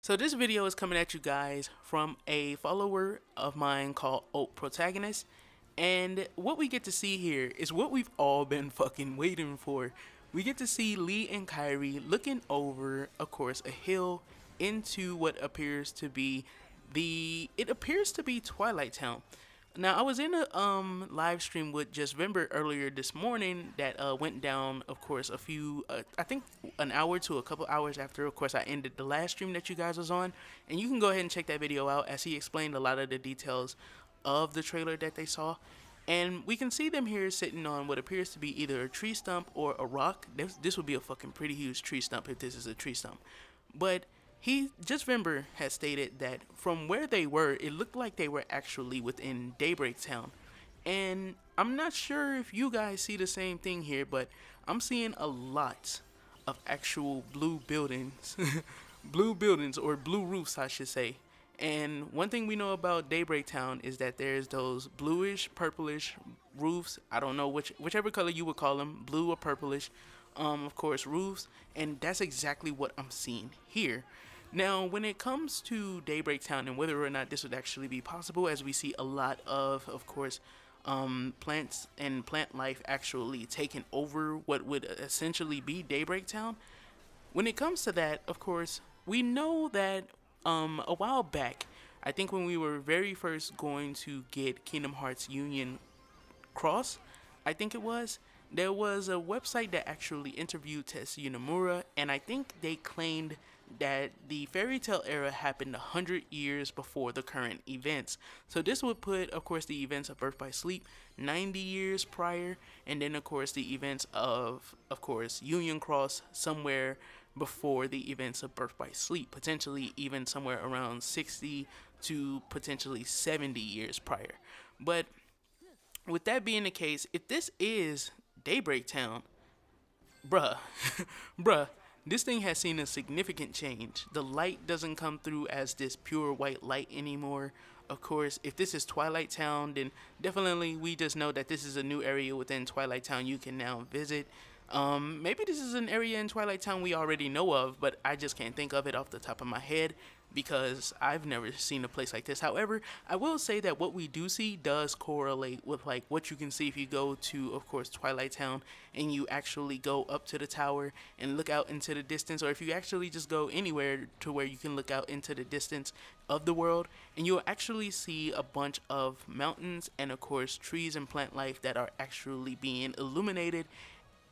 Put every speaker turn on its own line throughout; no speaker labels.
So this video is coming at you guys from a follower of mine called Oak Protagonist, and what we get to see here is what we've all been fucking waiting for. We get to see Lee and Kairi looking over, of course, a hill into what appears to be Twilight Town. Now, I was in a live stream with Just Vember earlier this morning that went down, of course, I think an hour to a couple hours after, of course, I ended the last stream that you guys was on. And you can go ahead and check that video out as he explained a lot of the details of the trailer that they saw. And we can see them here sitting on what appears to be either a tree stump or a rock. This would be a fucking pretty huge tree stump if this is a tree stump. But Just Vember has stated that from where they were, it looked like they were actually within Daybreak Town. And I'm not sure if you guys see the same thing here, but I'm seeing a lot of actual blue buildings. Blue buildings, or blue roofs I should say. And one thing we know about Daybreak Town is that there's those bluish, purplish roofs. I don't know whichever color you would call them, blue or purplish. Of course, roofs, and that's exactly what I'm seeing here. Now, when it comes to Daybreak Town and whether or not this would actually be possible, as we see a lot of course, plants and plant life actually taking over what would essentially be Daybreak Town. When it comes to that, of course, we know that a while back, I think when we were very first going to get Kingdom Hearts Union Cross, I think it was, there was a website that actually interviewed Tetsuya Nomura, and I think they claimed that the fairy tale era happened 100 years before the current events. So this would put, of course, the events of Birth by Sleep 90 years prior, and then, of course, the events of course, Union Cross somewhere before the events of Birth by Sleep, potentially even somewhere around 60 to potentially 70 years prior. But with that being the case, if this is Daybreak Town, bruh, this thing has seen a significant change. The light doesn't come through as this pure white light anymore. Of course, if this is Twilight Town, then definitely we just know that this is a new area within Twilight Town you can now visit. Maybe this is an area in Twilight Town we already know of, but I just can't think of it off the top of my head because I've never seen a place like this. However, I will say that what we do see does correlate with like what you can see if you go to, of course, Twilight Town and you actually go up to the tower and look out into the distance, or if you actually just go anywhere to where you can look out into the distance of the world, and you'll actually see a bunch of mountains and, of course, trees and plant life that are actually being illuminated,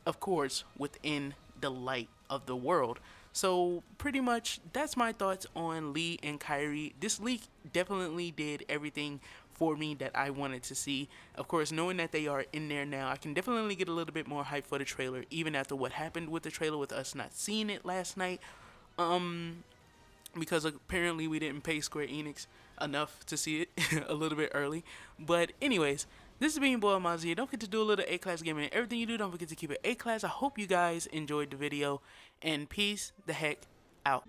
of course, within the light of the world. So pretty much that's my thoughts on Lee and Kairi. This leak definitely did everything for me that I wanted to see. Of course, knowing that they are in there now, I can definitely get a little bit more hype for the trailer, even after what happened with the trailer with us not seeing it last night. Because apparently we didn't pay Square Enix enough to see it a little bit early. But anyways, this is being boy Amaziah. Don't forget to do a little A-class gaming. Everything you do, don't forget to keep it A-class. I hope you guys enjoyed the video, and peace the heck out.